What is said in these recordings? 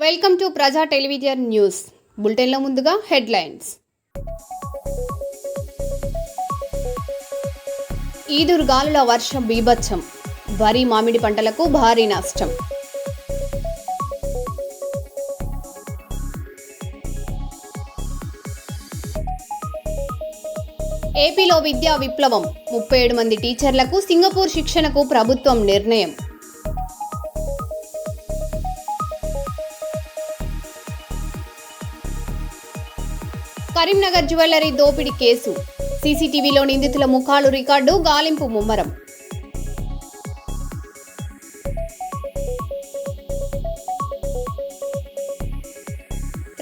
Welcome to ప్రజా television news బులెటిన్లో ముందుగా హెడ్లైన్స్. ఈదురుగాలుల వర్షం బీభత్సం, వరి మామిడి పంటలకు భారీ నష్టం. ఏపీలో విద్యా విప్లవం, 37 మంది టీచర్లకు సింగపూర్ శిక్షణకు ప్రభుత్వం నిర్ణయం. కరీంనగర్ జ్యువెలరీ దోపిడీ కేసు, సీసీటీవీలో నిందితుల ముఖాలు రికార్డు, గాలింపు ముమ్మరం.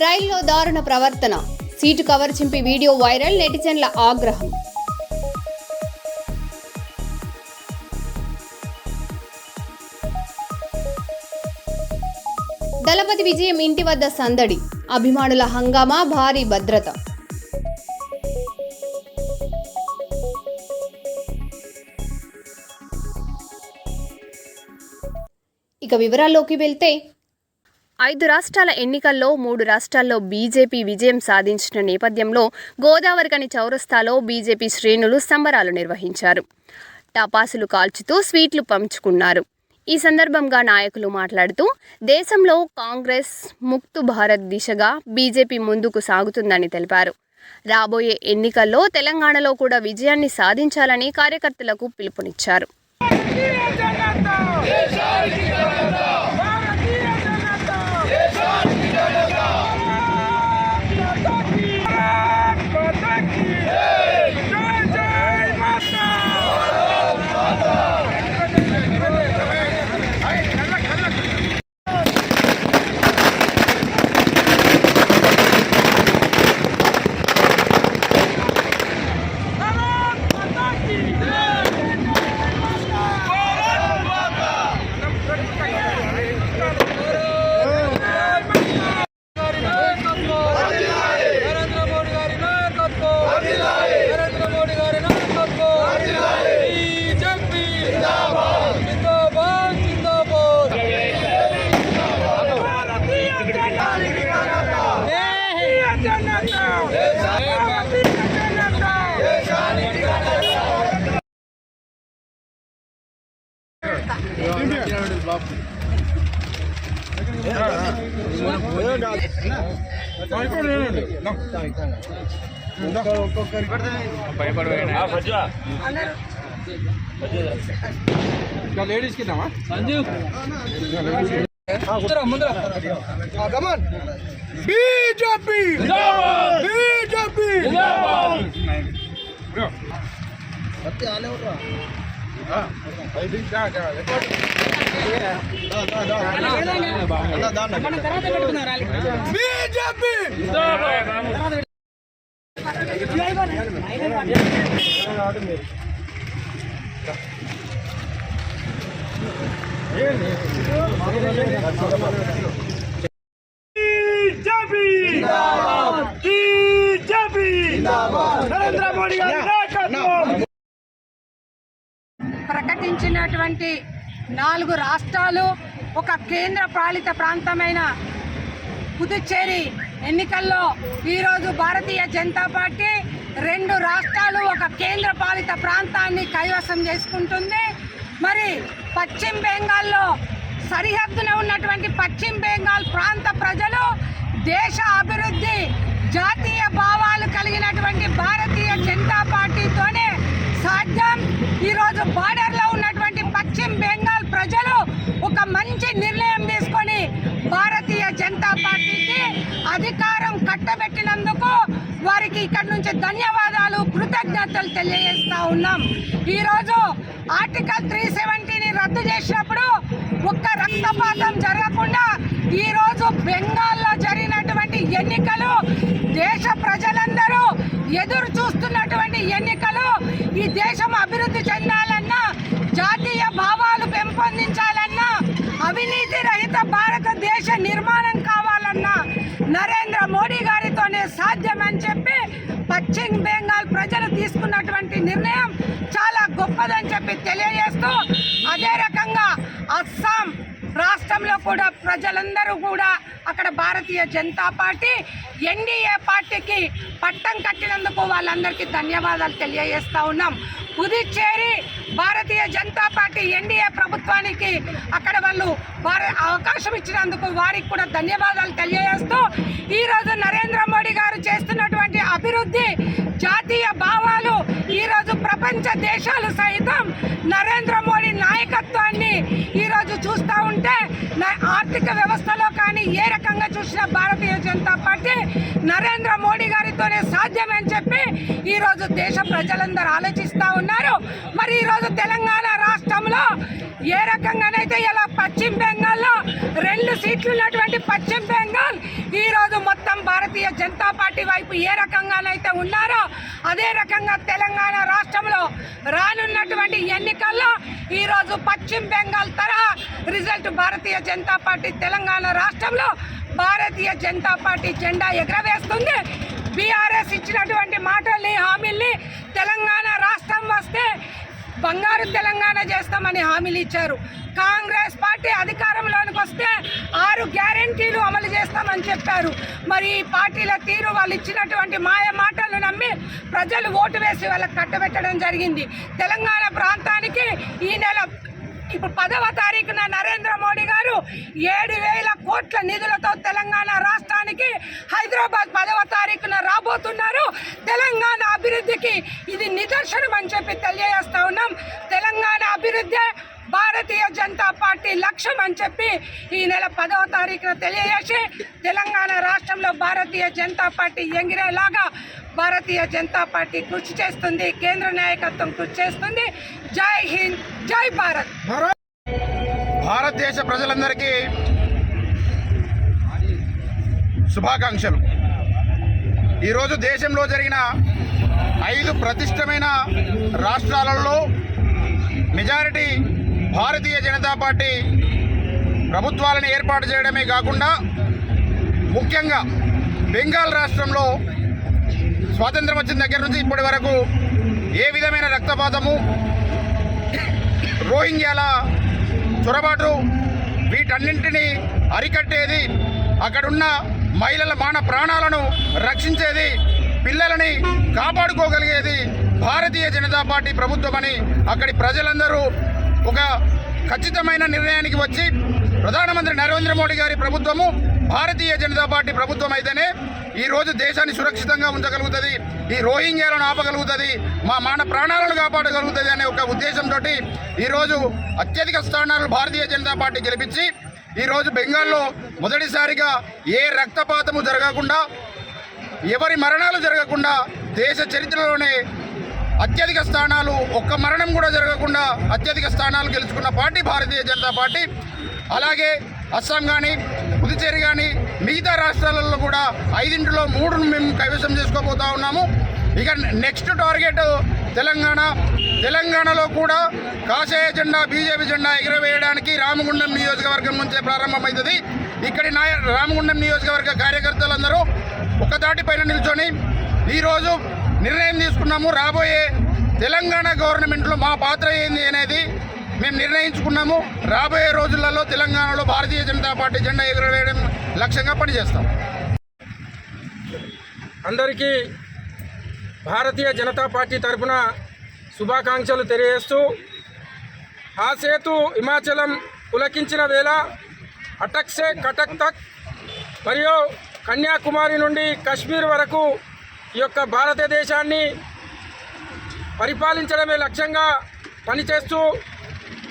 రైల్లో దారుణ ప్రవర్తన, సీటు కవర్ చింపి వీడియో వైరల్, నెటిజన్ల ఆగ్రహం. దళపతి విజయం ఇంటి వద్ద సందడి, అభిమానుల హంగామా, భారీ భద్రత. ఇక వివరాల్లోకి వెళ్తే 5 రాష్ట్రాల ఎన్నికల్లో 3 రాష్ట్రాల్లో బీజేపీ విజయం సాధించిన నేపథ్యంలో గోదావరిఖని చౌరస్తాలో బీజేపీ శ్రేణులు సంబరాలు నిర్వహించారు. టపాసులు కాల్చుతూ స్వీట్లు పంచుకున్నారు. ఈ సందర్భంగా నాయకులు మాట్లాడుతూ దేశంలో కాంగ్రెస్ ముక్త్ భారత్ దిశగా బీజేపీ ముందుకు సాగుతుందని తెలిపారు. రాబోయే ఎన్నికల్లో తెలంగాణలో కూడా విజయాన్ని సాధించాలని కార్యకర్తలకు పిలుపునిచ్చారు. లేడీస్ కి సంజు బీజేపీ నరేంద్ర మోడీ గారి నాయకత్వం. ప్రకటించినటువంటి 4 రాష్ట్రాలు, ఒక కేంద్ర పాలిత ప్రాంతమైన పుదుచ్చేరి ఎన్నికల్లో ఈరోజు భారతీయ జనతా పార్టీ 2 రాష్ట్రాలు, ఒక కేంద్ర పాలిత ప్రాంతాన్ని కైవసం చేసుకుంటుంది. మరి పశ్చిమ బెంగాల్లో సరిహద్దున ఉన్నటువంటి పశ్చిమ బెంగాల్ ప్రాంత ప్రజలు దేశ అభివృద్ధి, జాతీయ భావాలు కలిగినటువంటి భారతీయ జనతా పార్టీతోనే సాధ్యం. ఈరోజు బార్డర్లో ఉన్నటువంటి పశ్చిమ బెంగాల్ ప్రజలు ఒక మంచి నిర్ణయం తీసుకొని భారతీయ జనతా పార్టీకి అధికారం కట్టబెట్టినందుకు వారికి ఇక్కడి నుంచి ధన్యవాదాలు, కృతజ్ఞతలు తెలియజేస్తా ఉన్నాం. ఈరోజు ఆర్టికల్ 370ని రద్దు చేసినప్పుడు ఒక్క రక్తపాతం జరగకుండా ఈరోజు బెంగాల్లో జరిగినటువంటి ఎన్నికలు దేశ ప్రజలందరూ ఎదురు చూస్తున్నటువంటి ఎన్నికలు. ఈ దేశం అభివృద్ధి చెందాలన్నా, జాతీయ భావాలు పెంపొందించాలన్నా, అవినీతి రహిత భారతదేశ నిర్మాణం కావాలన్నా నరేంద్ర మోడీ గారితోనే సాధ్యమని చెప్పి పశ్చిమ బెంగాల్ ప్రజలు తీసుకున్నటువంటి నిర్ణయం చాలా గొప్పదని చెప్పి తెలియజేస్తూ, అదే రకంగా అస్సాం రాష్ట్రంలో కూడా ప్రజలందరూ కూడా అక్కడ భారతీయ జనతా పార్టీ ఎన్డీఏ పార్టీకి పట్టం కట్టినందుకు వాళ్ళందరికీ ధన్యవాదాలు తెలియజేస్తా ఉన్నాం. పుదుచ్చేరి భారతీయ జనతా పార్టీ ఎన్డీఏ ప్రభుత్వానికి అక్కడ వాళ్ళు అవకాశం ఇచ్చినందుకు వారికి కూడా ధన్యవాదాలు తెలియజేస్తూ ఈరోజు నరేంద్ర మోడీ గారు చేస్తున్నటువంటి అభివృద్ధి జాతీయ భావాలు ఈరోజు ప్రపంచ దేశాలు సైతం నరేంద్ర మోడీ నాయకత్వాన్ని ఈరోజు చూస్తూ ఉంటే ఆర్థిక వ్యవస్థలో కానీ ఏ రకంగా చూసినా భారతీయ జనతా పార్టీ నరేంద్ర మోడీ గారితోనే సాధ్యమని చెప్పి ఈరోజు దేశ ప్రజలందరూ ఆలోచిస్తూ ఉన్నారు. మరి ఈరోజు తెలంగాణ రాష్ట్రంలో ఏ రకంగానైతే ఇలా పశ్చిమ బెంగాల్లో 2 సీట్లు ఉన్నటువంటి పశ్చిమ బెంగాల్ ఈరోజు మొత్తం భారతీయ జనతా పార్టీ వైపు ఏ రకంగానైతే ఉన్నారో అదే రకంగా తెలంగాణ రాష్ట్రంలో రానున్నటువంటి ఎన్నికల్లో ఈరోజు పశ్చిమ బెంగాల్ తరహా రిజల్ట్ భారతీయ జనతా పార్టీ తెలంగాణ రాష్ట్రంలో భారతీయ జనతా పార్టీ జెండా ఎగరవేస్తుంది. బీఆర్ఎస్ ఇచ్చినటువంటి మాటల్ని హామీల్ని తెలంగాణ రాష్ట్రం వస్తే బంగారు తెలంగాణ చేస్తామని హామీలు ఇచ్చారు. కాంగ్రెస్ పార్టీ అధికారంలోనికి వస్తే 6 గ్యారెంటీలు అమలు చేస్తామని చెప్పారు. మరి ఈ పార్టీల తీరు వాళ్ళు ఇచ్చినటువంటి మాయ మాటలు నమ్మి ప్రజలు ఓటు వేసి వాళ్ళకి కట్టబెట్టడం జరిగింది. తెలంగాణ ప్రాంతానికి ఈ నెల ఇప్పుడు 10వ తారీఖున నరేంద్ర మోడీ గారు 7,000 కోట్ల నిధులతో తెలంగాణ రాష్ట్రానికి హైదరాబాద్ 10వ తారీఖున రాబోతున్నారు. తెలంగాణ అభివృద్ధికి ఇది నిదర్శనం అని చెప్పి తెలియజేస్తా ఉన్నాం. తెలంగాణ అభివృద్ధి భారతీయ జనతా పార్టీ లక్ష్యం అని చెప్పి ఈ నెల 10వ తారీఖున తెలియజేసి తెలంగాణ రాష్ట్రంలో భారతీయ జనతా పార్టీ ఎగిరేలాగా భారతీయ జనతా పార్టీ కృషి చేస్తుంది. కేంద్ర నాయకత్వం కృషి చేస్తుంది. జై హింద్, జై భారత్. భారతదేశ ప్రజలందరికీ శుభాకాంక్షలు. ఈరోజు దేశంలో జరిగిన 5 ప్రతిష్టమైన రాష్ట్రాలలో మెజారిటీ భారతీయ జనతా పార్టీ ప్రభుత్వాలను ఏర్పాటు చేయడమే కాకుండా ముఖ్యంగా బెంగాల్ రాష్ట్రంలో స్వాతంత్రం వచ్చిన దగ్గర నుంచి ఇప్పటి వరకు ఏ విధమైన రక్తపాతము, రోహింగ్యాల చొరబాటు వీటన్నింటినీ అరికట్టేది, అక్కడున్న మహిళల మాన ప్రాణాలను రక్షించేది, పిల్లలని కాపాడుకోగలిగేది భారతీయ జనతా పార్టీ ప్రభుత్వమని అక్కడి ప్రజలందరూ ఒక ఖచ్చితమైన నిర్ణయానికి వచ్చి ప్రధానమంత్రి నరేంద్ర మోడీ గారి ప్రభుత్వము భారతీయ జనతా పార్టీ ప్రభుత్వం అయితేనే ఈరోజు దేశాన్ని సురక్షితంగా ఉంచగలుగుతుంది, ఈ రోహింగ్యాలను ఆపగలుగుతుంది, మా మాన ప్రాణాలను కాపాడగలుగుతుంది అనే ఒక ఉద్దేశంతో ఈరోజు అత్యధిక స్థానాలు భారతీయ జనతా పార్టీ గెలిపించి ఈరోజు బెంగాల్లో మొదటిసారిగా ఏ రక్తపాతము జరగకుండా, ఎవరి మరణాలు జరగకుండా దేశ చరిత్రలోనే అత్యధిక స్థానాలు, ఒక్క మరణం కూడా జరగకుండా అత్యధిక స్థానాలు గెలుచుకున్న పార్టీ భారతీయ జనతా పార్టీ. అలాగే అస్సాం కానీ, పుదుచ్చేరి కానీ మిగతా రాష్ట్రాలలో కూడా 5లో 3 మేము కైవసం చేసుకోబోతా ఉన్నాము. ఇక నెక్స్ట్ టార్గెట్ తెలంగాణలో కూడా కాషాయ జెండా, బీజేపీ జెండా ఎగురవేయడానికి రామగుండం నియోజకవర్గం నుంచే ప్రారంభమవుతుంది. ఇక్కడి రామగుండం నియోజకవర్గ కార్యకర్తలందరూ ఒకదాటిపైన నిల్చొని ఈరోజు నిర్ణయం తీసుకున్నాము. రాబోయే తెలంగాణ గవర్నమెంట్లో మా పాత్ర ఏంది అనేది మేము నిర్ణయించుకున్నాము. రాబోయే రోజులలో తెలంగాణలో భారతీయ జనతా పార్టీ జెండా ఎగురవేయడం లక్ష్యంగా పనిచేస్తాం. అందరికీ భారతీయ జనతా పార్టీ తరఫున శుభాకాంక్షలు తెలియజేస్తూ, ఆ సేతు హిమాచలం పులకించిన వేళ అటక్ సే కటక్ తక్ మరియు కన్యాకుమారి నుండి కశ్మీర్ వరకు ఈ యొక్క భారతదేశాన్ని పరిపాలించడమే లక్ష్యంగా పనిచేస్తూ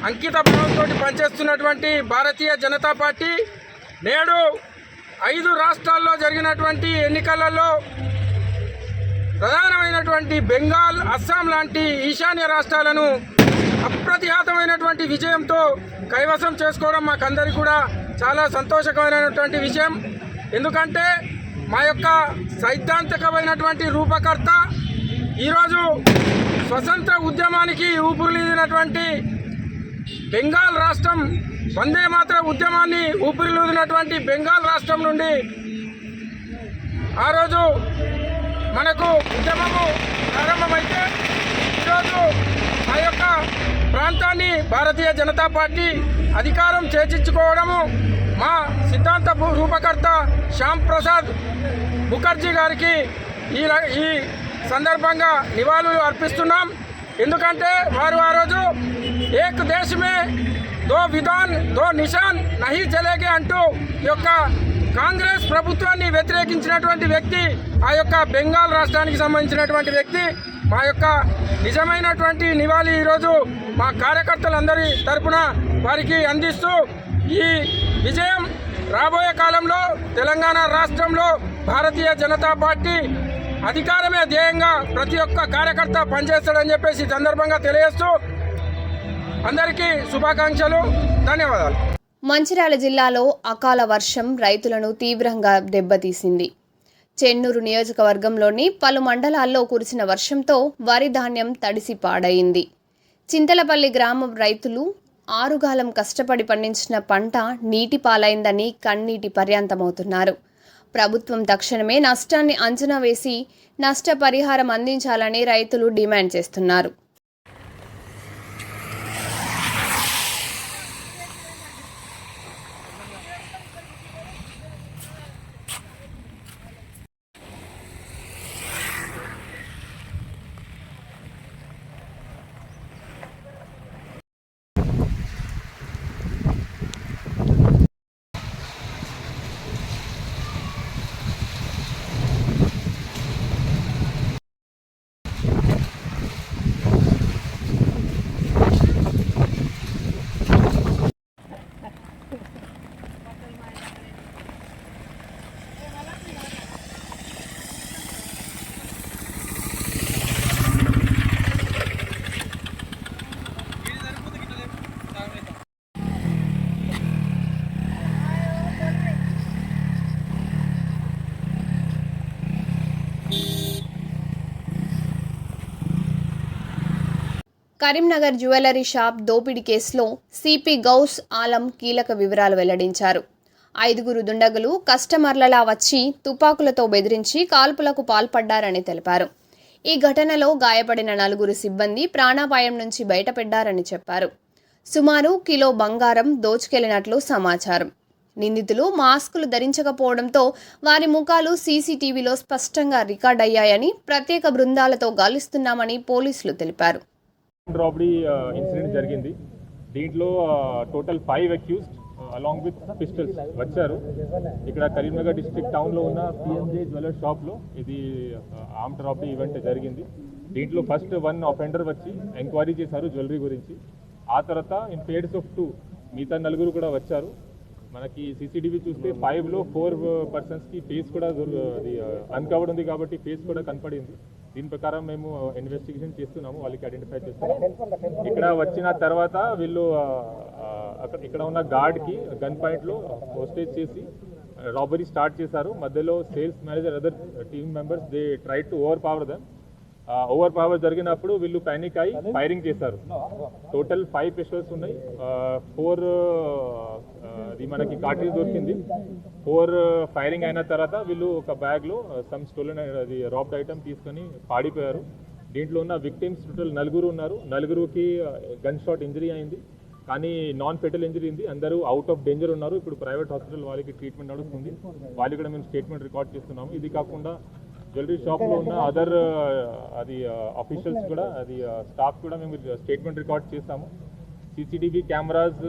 అంకిత భావంతో పనిచేస్తున్నటువంటి భారతీయ జనతా పార్టీ నేడు 5 రాష్ట్రాల్లో జరిగినటువంటి ఎన్నికలలో ప్రధానమైనటువంటి బెంగాల్, అస్సాం లాంటి ఈశాన్య రాష్ట్రాలను అప్రతిహతమైనటువంటి విజయంతో కైవసం చేసుకోవడం మాకందరికీ కూడా చాలా సంతోషకరమైనటువంటి విషయం. ఎందుకంటే మా యొక్క సైద్ధాంతికమైనటువంటి రూపకర్త, ఈరోజు స్వతంత్ర ఉద్యమానికి ఊపిరిలూదినటువంటి బెంగాల్ రాష్ట్రం, వందే మాతర ఉద్యమాన్ని ఊపిరిలూదినటువంటి బెంగాల్ రాష్ట్రం నుండి ఆ రోజు మనకు ఉద్యమము ప్రారంభమైతే ఈరోజు ఆ యొక్క ప్రాంతాన్ని భారతీయ జనతా పార్టీ అధికారం చేజించుకోవడము మా సిద్ధాంత రూపకర్త శ్యామ్ ప్రసాద్ ముఖర్జీ గారికి ఈ సందర్భంగా నివాళులు అర్పిస్తున్నాం. ఎందుకంటే వారు ఆ రోజు ఏక్ దేశ్ మే దో విధాన్ దో నిషాన్ నహీ చలేగే అంటూ ఈ యొక్క కాంగ్రెస్ ప్రభుత్వాన్ని వ్యతిరేకించినటువంటి వ్యక్తి, ఆ యొక్క బెంగాల్ రాష్ట్రానికి సంబంధించినటువంటి వ్యక్తి. మా యొక్క నిజమైనటువంటి నివాళి ఈరోజు మా కార్యకర్తలందరి తరపున వారికి అందిస్తూ, ఈ విజయం రాబోయే కాలంలో తెలంగాణ రాష్ట్రంలో భారతీయ జనతా పార్టీ అధికారమే ధ్యేయంగా ప్రతి ఒక్క కార్యకర్త పనిచేస్తాడని చెప్పేసి సందర్భంగా తెలియజేస్తూ అందరికీ శుభాకాంక్షలు, ధన్యవాదాలు. మంచిర్యాల జిల్లాలో అకాల వర్షం రైతులను తీవ్రంగా దెబ్బతీసింది. చెన్నూరు నియోజకవర్గంలోని పలు మండలాల్లో కురిసిన వర్షంతో వరి ధాన్యం తడిసి పాడైంది. చింతలపల్లి గ్రామం రైతులు ఆరుగాలం కష్టపడి పండించిన పంట నీటి పాలైందని కన్నీటి పర్యాంతమవుతున్నారు. ప్రభుత్వం తక్షణమే నష్టాన్ని అంచనా వేసి నష్టపరిహారం అందించాలని రైతులు డిమాండ్ చేస్తున్నారు. కరీంనగర్ జ్యువెలరీ షాప్ దోపిడీ కేసులో సిపి గౌస్ ఆలం కీలక వివరాలు వెల్లడించారు. 5 దుండగులు కస్టమర్లలా వచ్చి తుపాకులతో బెదిరించి కాల్పులకు పాల్పడ్డారని తెలిపారు. ఈ ఘటనలో గాయపడిన 4 సిబ్బంది ప్రాణాపాయం నుంచి బయటపడ్డారని చెప్పారు. సుమారు కిలో బంగారం దోచుకెళ్లినట్లు సమాచారం. నిందితులు మాస్కులు ధరించకపోవడంతో వారి ముఖాలు సీసీటీవీలో స్పష్టంగా రికార్డయ్యాయని ప్రత్యేక బృందాలతో గాలిస్తున్నామని పోలీసులు తెలిపారు. రాబరీ ఇన్సిడెంట్ జరిగింది. దీంట్లో total 5 accused along with pistols వచ్చారు. ఇక్కడ కరీంనగర్ డిస్ట్రిక్ట్ టౌన్లో ఉన్న పిఎంజే జ్యువెలర్ షాప్లో ఇది ఆర్మ్డ్ రాబరీ ఈవెంట్ జరిగింది. దీంట్లో ఫస్ట్ 1 అఫెండర్ వచ్చి ఎంక్వైరీ చేశారు జ్యువెలరీ గురించి. ఆ తర్వాత ఇన్ పేర్స్ ఆఫ్ 2 మిగతా 4 కూడా వచ్చారు. మనకి సీసీటీవీ చూస్తే 5లో 4 పర్సన్స్కి ఫేస్ కూడా అన్కవర్డ్ ఉంది కాబట్టి ఫేస్ కూడా కనపడింది. దీని ప్రకారం మేము ఇన్వెస్టిగేషన్ చేస్తున్నాము, వాళ్ళకి ఐడెంటిఫై చేస్తున్నాము. ఇక్కడ వచ్చిన తర్వాత వీళ్ళు ఇక్కడ ఉన్న గార్డ్కి గన్ పాయింట్లో హోస్టేజ్ చేసి రాబరీ స్టార్ట్ చేశారు. మధ్యలో sales manager other team members they try to over power them. Over power జరిగినప్పుడు వీళ్ళు పానిక్ అయి ఫైరింగ్ చేశారు. టోటల్ 5 పిస్టల్స్ ఉన్నాయి. 4 అది మనకి కార్ట్రిడ్జ్ దొరికింది. 4 ఫైరింగ్ అయిన తర్వాత వీళ్ళు ఒక బ్యాగ్లో సమ్ స్టోలెన్ అది రాబ్డ్ ఐటమ్ తీసుకొని పాడిపోయారు. దీంట్లో ఉన్న విక్టిమ్స్ టోటల్ 4 ఉన్నారు. 4కి గన్ షాట్ ఇంజరీ అయింది, కానీ నాన్ ఫెటల్ ఇంజరీ ఉంది. అందరూ అవుట్ ఆఫ్ డేంజర్ ఉన్నారు. ఇప్పుడు ప్రైవేట్ హాస్పిటల్ వాళ్ళకి ట్రీట్మెంట్ నడుస్తుంది. వాళ్ళు కూడా మేము స్టేట్మెంట్ రికార్డ్ చేస్తున్నాము. ఇది కాకుండా జ్యువెలరీ షాప్లో ఉన్న అదర్ అది ఆఫీషియల్స్ కూడా అది స్టాఫ్ కూడా మేము స్టేట్మెంట్ రికార్డ్ చేస్తాము. సీసీటీవీ కెమెరాస్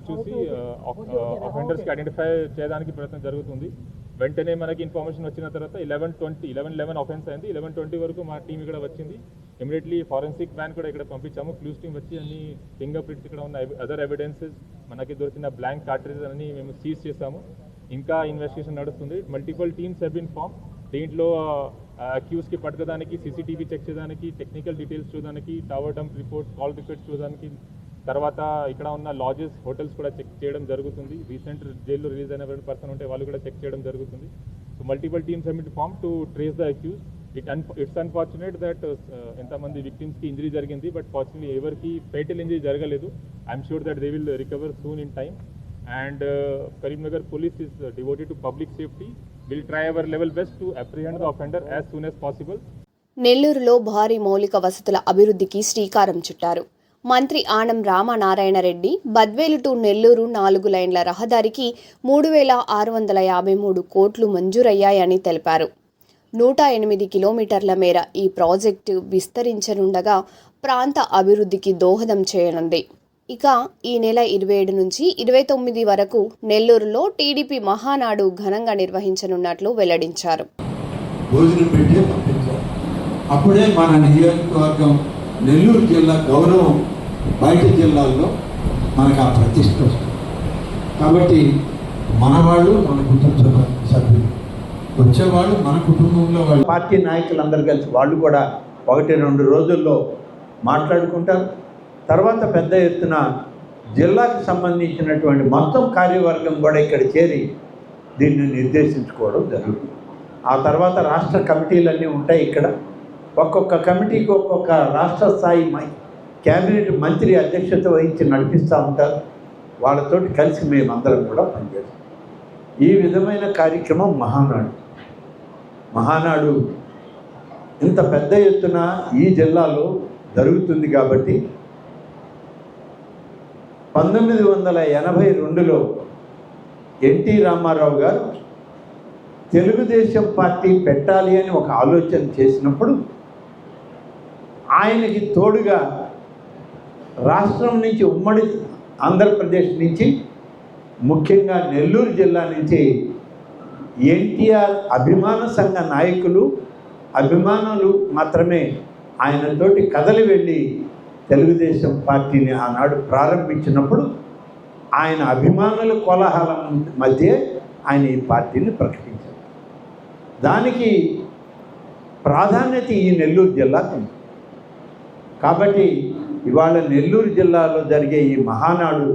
చూసి అఫెండర్స్కి ఐడెంటిఫై చేయడానికి ప్రయత్నం జరుగుతుంది. వెంటనే మనకి ఇన్ఫర్మేషన్ వచ్చిన తర్వాత 11 అఫెన్స్ అయింది. 11:20 వరకు మా టీం ఇక్కడ వచ్చింది. ఇమీడియట్లీ ఫారెన్సిక్ వ్యాన్ కూడా ఇక్కడ పంపించాము. క్లూస్ టీం వచ్చి అన్ని ఫింగర్ ప్రింట్స్ ఇక్కడ ఉన్న అదర్ ఎవిడెన్సెస్ మనకి దొరికిన బ్లాంక్ కార్ట్రిడ్జెస్ అన్ని మేము సీజ్ చేసాము. ఇంకా ఇన్వెస్టిగేషన్ నడుస్తుంది. Multiple teams have been form. దీంట్లో అక్యూస్కి పట్టుకోవడానికి, సీసీటీవీ చెక్ చేయడానికి, టెక్నికల్ డీటెయిల్స్ చూడడానికి, tower dump reports, call records చూడడానికి, తర్వాత ఇక్కడ ఉన్న లాడ్జెస్, హోటల్స్ కూడా చెక్ చేయడం జరుగుతుంది. రీసెంట్ జైల్లో రిలీజ్ అయిన పర్సన్ ఉంటే వాళ్ళు కూడా చెక్ చేయడం జరుగుతుంది. So multiple teams have been form to trace the accused. It's unfortunate that ఎంతమంది విక్టిమ్స్కి ఇంజరీ జరిగింది, బట్ ఫార్చునేట్లీ ఎవరికి ఫేటల్ ఇంజరీ జరగలేదు. I'm sure that they will recover soon in time. And Karimnagar police is devoted to public safety. We'll try our level best to apprehend the offender as soon as possible. నెల్లూరులో భారీ మౌలిక వసతుల అభివృద్ధికి శ్రీకారం చుట్టారు. మంత్రి Anam Ramanarayana Reddy Badvel to Nellore 4 లైన్ల రహదారికి 3,653 కోట్లు మంజూరయ్యాయని తెలిపారు. 108 కిలోమీటర్ల మేర ఈ ప్రాజెక్టు విస్తరించనుండగా ప్రాంత అభివృద్ధికి దోహదం చేయనుంది. ఇక ఈ నెల 27 నుంచి 29 వరకు నెల్లూరులో టీడీపీ మహానాడు ఘనంగా నిర్వహించనున్నట్లు వెల్లడించారు. భోజనం పెట్టే పంపించారు. అప్పుడే మన నియోజకవర్గం నెల్లూరు జిల్లా గౌరవం బయట జిల్లాల్లో మనకు ఆ ప్రతిష్ట వస్తుంది. కాబట్టి మనవాళ్ళు మన కుటుంబ సభ్యులు వచ్చేవాళ్ళు మన కుటుంబంలో వాళ్ళు పార్టీ నాయకులందరూ కలిసి వాళ్ళు కూడా 1-2 రోజుల్లో మాట్లాడుకుంటారు. తర్వాత పెద్ద ఎత్తున జిల్లాకు సంబంధించినటువంటి మొత్తం కార్యవర్గం కూడా ఇక్కడ చేరి దీన్ని నిర్దేశించుకోవడం జరుగుతుంది. ఆ తర్వాత రాష్ట్ర కమిటీలన్నీ ఉంటాయి. ఇక్కడ ఒక్కొక్క కమిటీకి ఒక్కొక్క రాష్ట్ర స్థాయి క్యాబినెట్ మంత్రి అధ్యక్షత వహించి నడిపిస్తూ ఉంటారు. వాళ్ళతోటి కలిసి మేమందరం కూడా పనిచేస్తాం. ఈ విధమైన కార్యక్రమం మహానాడు ఇంత పెద్ద ఎత్తున ఈ జిల్లాలో జరుగుతుంది. కాబట్టి 1982లో ఎన్టీ రామారావు గారు తెలుగుదేశం పార్టీ పెట్టాలి అని ఒక ఆలోచన చేసినప్పుడు ఆయనకి తోడుగా రాష్ట్రం నుంచి ఉమ్మడి ఆంధ్రప్రదేశ్ నుంచి ముఖ్యంగా నెల్లూరు జిల్లా నుంచి ఎన్టీఆర్ అభిమాన సంఘ అభిమానులు మాత్రమే ఆయనతోటి కదలి వెళ్ళి తెలుగుదేశం పార్టీని ఆనాడు ప్రారంభించినప్పుడు ఆయన అభిమానుల కోలాహలం మధ్య ఆయన ఈ పార్టీని ప్రకటించారు. దానికి ప్రాధాన్యత ఈ నెల్లూరు జిల్లాకు ఉంది. కాబట్టి ఇవాళ నెల్లూరు జిల్లాలో జరిగే ఈ మహానాడు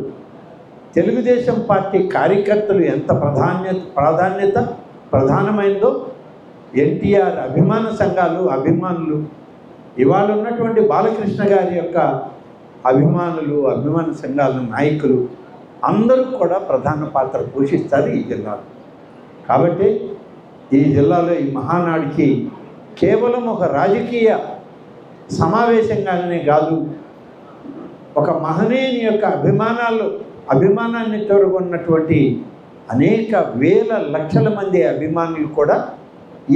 తెలుగుదేశం పార్టీ కార్యకర్తలు ఎంత ప్రధానమైందో ఎన్టీఆర్ అభిమాన సంఘాలు అభిమానులు ఇవాళ ఉన్నటువంటి బాలకృష్ణ గారి యొక్క అభిమాన సంఘాల నాయకులు అందరూ కూడా ప్రధాన పాత్ర పోషిస్తారు ఈ జిల్లాలో. కాబట్టి ఈ జిల్లాలో ఈ మహానాడికి కేవలం ఒక రాజకీయ సమావేశంగానే కాదు, ఒక మహనీయుని యొక్క అభిమానాన్ని తోడుకున్నటువంటి అనేక వేల లక్షల మంది అభిమానులు కూడా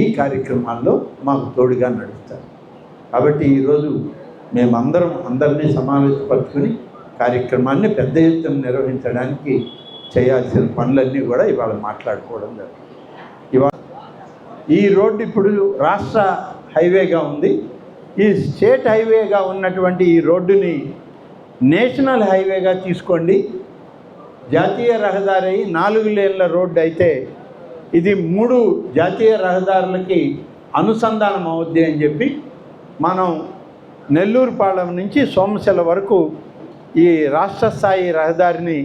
ఈ కార్యక్రమాల్లో మాకు తోడుగా నడుస్తారు. కాబట్టి ఈరోజు మేమందరం అందరినీ సమావేశపరుచుకుని కార్యక్రమాన్ని పెద్ద ఎత్తున నిర్వహించడానికి చేయాల్సిన పనులన్నీ కూడా ఇవాళ మాట్లాడుకోవడం జరుగుతుంది. ఇవాళ ఈ రోడ్డు ఇప్పుడు రాష్ట్ర హైవేగా ఉంది. ఈ స్టేట్ హైవేగా ఉన్నటువంటి ఈ రోడ్డుని నేషనల్ హైవేగా తీసుకోండి. జాతీయ రహదారి 4 లేన్ల రోడ్డు అయితే ఇది 3 జాతీయ రహదారులకి అనుసంధానం అవుద్ది అని చెప్పి మనం నెల్లూరుపాలెం నుంచి సోమశిల వరకు ఈ రాష్ట్ర స్థాయి రహదారిని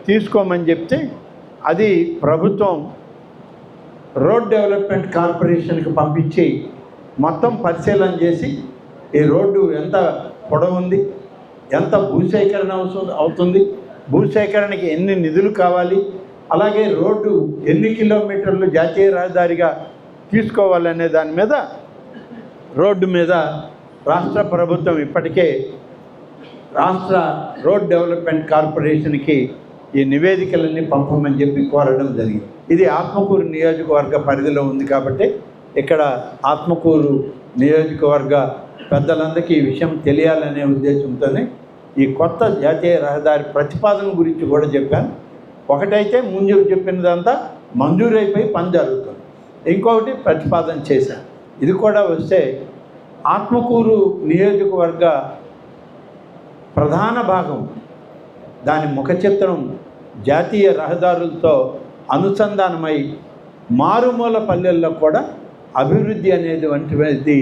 తీసుకోమని చెప్తే అది ప్రభుత్వం రోడ్ డెవలప్మెంట్ కార్పొరేషన్కి పంపించి మొత్తం పరిశీలన చేసి ఈ రోడ్డు ఎంత పొడవుంది, ఎంత భూసేకరణ అవుతుంది, భూసేకరణకి ఎన్ని నిధులు కావాలి, అలాగే రోడ్డు ఎన్ని కిలోమీటర్లు జాతీయ రహదారిగా తీసుకోవాలనే దాని మీద రోడ్డు మీద రాష్ట్ర ప్రభుత్వం ఇప్పటికే రాష్ట్ర రోడ్ డెవలప్మెంట్ కార్పొరేషన్కి ఈ నివేదికలన్నీ పంపమని చెప్పి కోరడం జరిగింది. ఇది ఆత్మకూరు నియోజకవర్గ పరిధిలో ఉంది కాబట్టి ఇక్కడ ఆత్మకూరు నియోజకవర్గ పెద్దలందరికీ ఈ విషయం తెలియాలనే ఉద్దేశంతోనే ఈ కొత్త జాతీయ రహదారి ప్రతిపాదన గురించి కూడా చెప్పాను. ఒకటైతే ముందు చెప్పినదంతా మంజూరైపోయి పని జరుగుతుంది, ఇంకొకటి ప్రతిపాదన చేశాను. ఇది కూడా వస్తే ఆత్మకూరు నియోజకవర్గ ప్రధాన భాగం దాని ముఖ చిత్రం జాతీయ రహదారులతో అనుసంధానమై మారుమూల పల్లెల్లో కూడా అభివృద్ధి వంటిది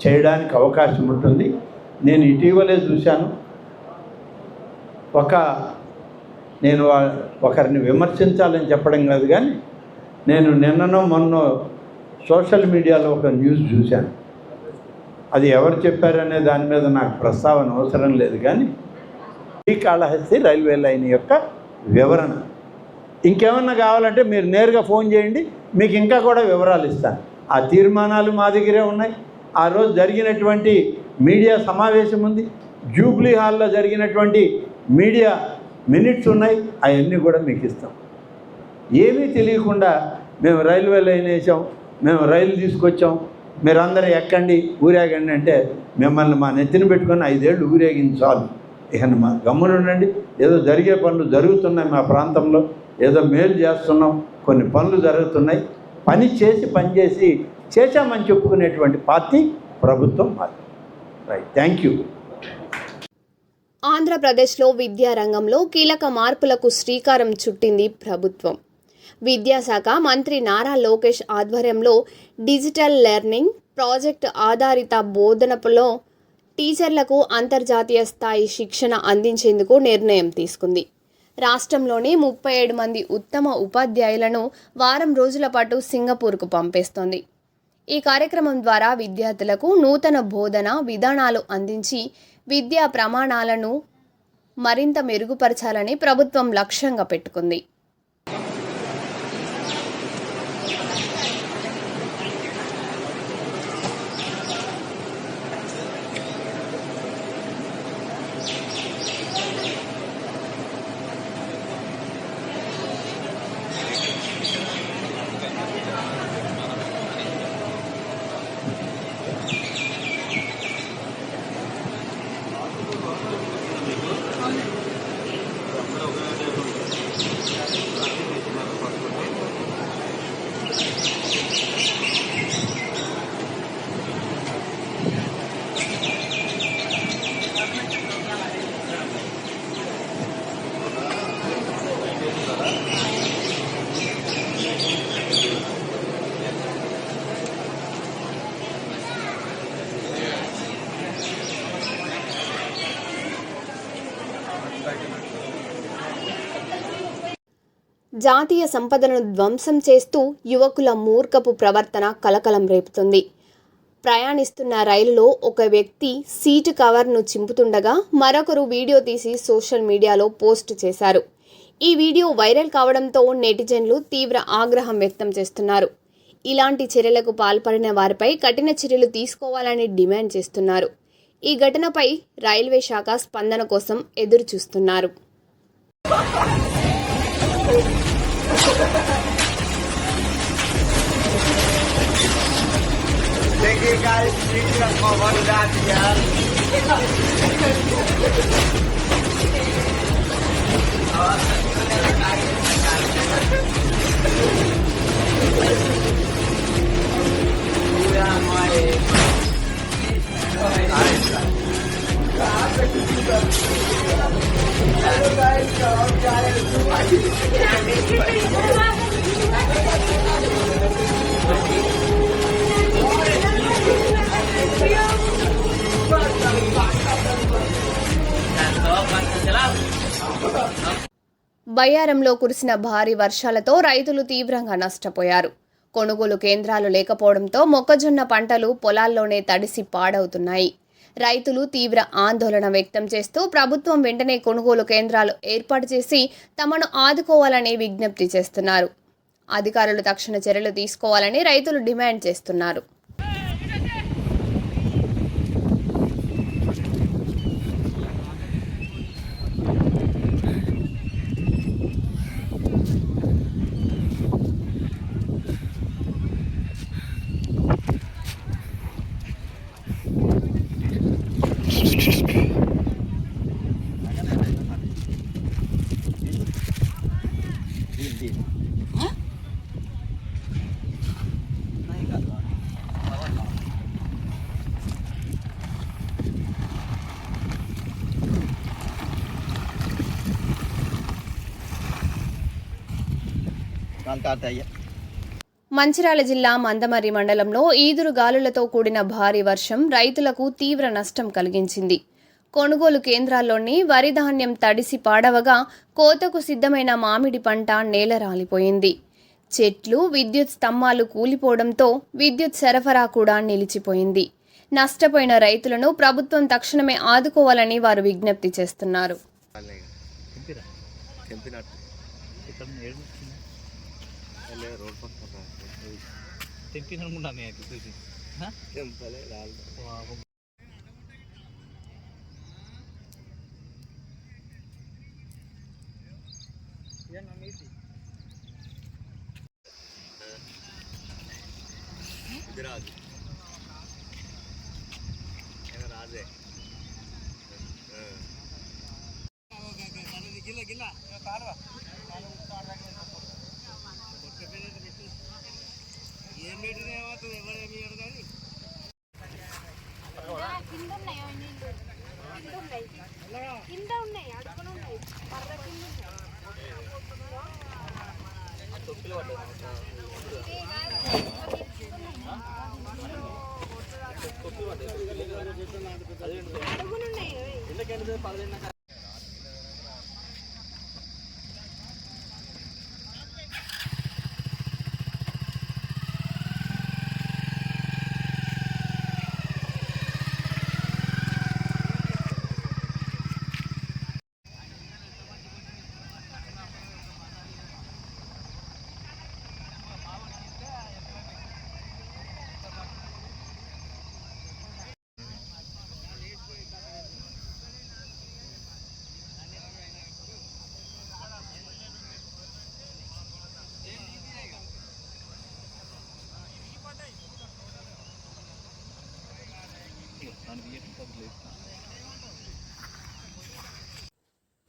చేయడానికి అవకాశం ఉంటుంది. నేను ఇటీవలే చూశాను, నేను ఒకరిని విమర్శించాలని చెప్పడం కాదు కానీ నేను నిన్ననో మొన్నో సోషల్ మీడియాలో ఒక న్యూస్ చూశాను. అది ఎవరు చెప్పారనే దాని మీద నాకు ప్రస్తావన అవసరం లేదు కానీ శ్రీకాళహస్తి రైల్వే లైన్ యొక్క వివరణ. ఇంకేమన్నా కావాలంటే మీరు నేరుగా ఫోన్ చేయండి, మీకు ఇంకా కూడా వివరాలు ఇస్తాను. ఆ తీర్మానాలు మా దగ్గరే ఉన్నాయి. ఆ రోజు జరిగినటువంటి మీడియా సమావేశం ఉంది, జూబ్లీ హాల్లో జరిగినటువంటి మీడియా మినిట్స్ ఉన్నాయి, అవన్నీ కూడా మీకు ఇస్తాం. ఏమీ తెలియకుండా మేము రైల్వే లైన్ వేసాం, మేము రైలు తీసుకొచ్చాం, మీరందరూ ఎక్కండి ఊరేగండి అంటే మిమ్మల్ని మా నెత్తిన పెట్టుకొని 5 ఏళ్ళు ఊరేగించాలి. ఇక మా గమ్మున ఉండండి. ఏదో జరిగే పనులు జరుగుతున్నాయి, మా ప్రాంతంలో ఏదో మేలు చేస్తున్నాం, కొన్ని పనులు జరుగుతున్నాయి. పని చేసి చేశామని చెప్పుకునేటువంటి పార్టీ ప్రభుత్వం మాది. Right, thank you. ఆంధ్రప్రదేశ్లో విద్యారంగంలో కీలక మార్పులకు శ్రీకారం చుట్టింది ప్రభుత్వం. విద్యాశాఖ మంత్రి నారా లోకేష్ ఆధ్వర్యంలో డిజిటల్ లెర్నింగ్ ప్రాజెక్ట్ ఆధారిత బోధనలో టీచర్లకు అంతర్జాతీయ స్థాయి శిక్షణ అందించేందుకు నిర్ణయం తీసుకుంది. రాష్ట్రంలోని 37 మంది ఉత్తమ ఉపాధ్యాయులను వారం రోజుల పాటు సింగపూర్కు పంపేస్తోంది. ఈ కార్యక్రమం ద్వారా విద్యార్థులకు నూతన బోధన విధానాలు అందించి విద్యా ప్రమాణాలను మరింత మెరుగుపరచాలని ప్రభుత్వం లక్ష్యంగా పెట్టుకుంది. జాతీయ సంపదను ధ్వంసం చేస్తూ యువకుల మూర్ఖపు ప్రవర్తన కలకలం రేపుతుంది. ప్రయాణిస్తున్న రైలులో ఒక వ్యక్తి సీటు కవర్ను చింపుతుండగా మరొకరు వీడియో తీసి సోషల్ మీడియాలో పోస్ట్ చేశారు. ఈ వీడియో వైరల్ కావడంతో నెటిజన్లు తీవ్ర ఆగ్రహం వ్యక్తం చేస్తున్నారు. ఇలాంటి చర్యలకు పాల్పడిన వారిపై కఠిన చర్యలు తీసుకోవాలని డిమాండ్ చేస్తున్నారు. ఈ ఘటనపై రైల్వే శాఖ స్పందన కోసం ఎదురు చూస్తున్నారు. బయ్యారంలో కురిసిన భారీ వర్షాలతో రైతులు తీవ్రంగా నష్టపోయారు. కొనుగోలు కేంద్రాలు లేకపోవడంతో మొక్కజొన్న పంటలు పొలాల్లోనే తడిసి పాడవుతున్నాయి. రైతులు తీవ్ర ఆందోళన వ్యక్తం చేస్తూ ప్రభుత్వం వెంటనే కొనుగోలు కేంద్రాలు ఏర్పాటు చేసి తమను ఆదుకోవాలని విజ్ఞప్తి చేస్తున్నారు. అధికారులు తక్షణ చర్యలు తీసుకోవాలని రైతులు డిమాండ్ చేస్తున్నారు. మంచిర్యాల జిల్లా మందమర్రి మండలంలో ఈదురు గాలులతో కూడిన భారీ వర్షం రైతులకు తీవ్ర నష్టం కలిగించింది. కొనుగోలు కేంద్రాల్లోని వరి ధాన్యం తడిసి పాడవగా కోతకు సిద్ధమైన మామిడి పంట నేలరాలిపోయింది. చెట్లు, విద్యుత్ స్తంభాలు కూలిపోవడంతో విద్యుత్ సరఫరా కూడా నిలిచిపోయింది. నష్టపోయిన రైతులను ప్రభుత్వం తక్షణమే ఆదుకోవాలని వారు విజ్ఞప్తి చేస్తున్నారు. ఇది రాదు రాజే ఏం పెట్టినా ఏమవుతుంది ఎవరేమి కానీ కింద ఉన్నాయి అడుగులు ఉన్నాయి పర్ర కింద అడుగులున్నాయి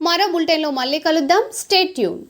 మరో బులెటిన్లో మళ్ళీ కలుద్దాం. Stay tune.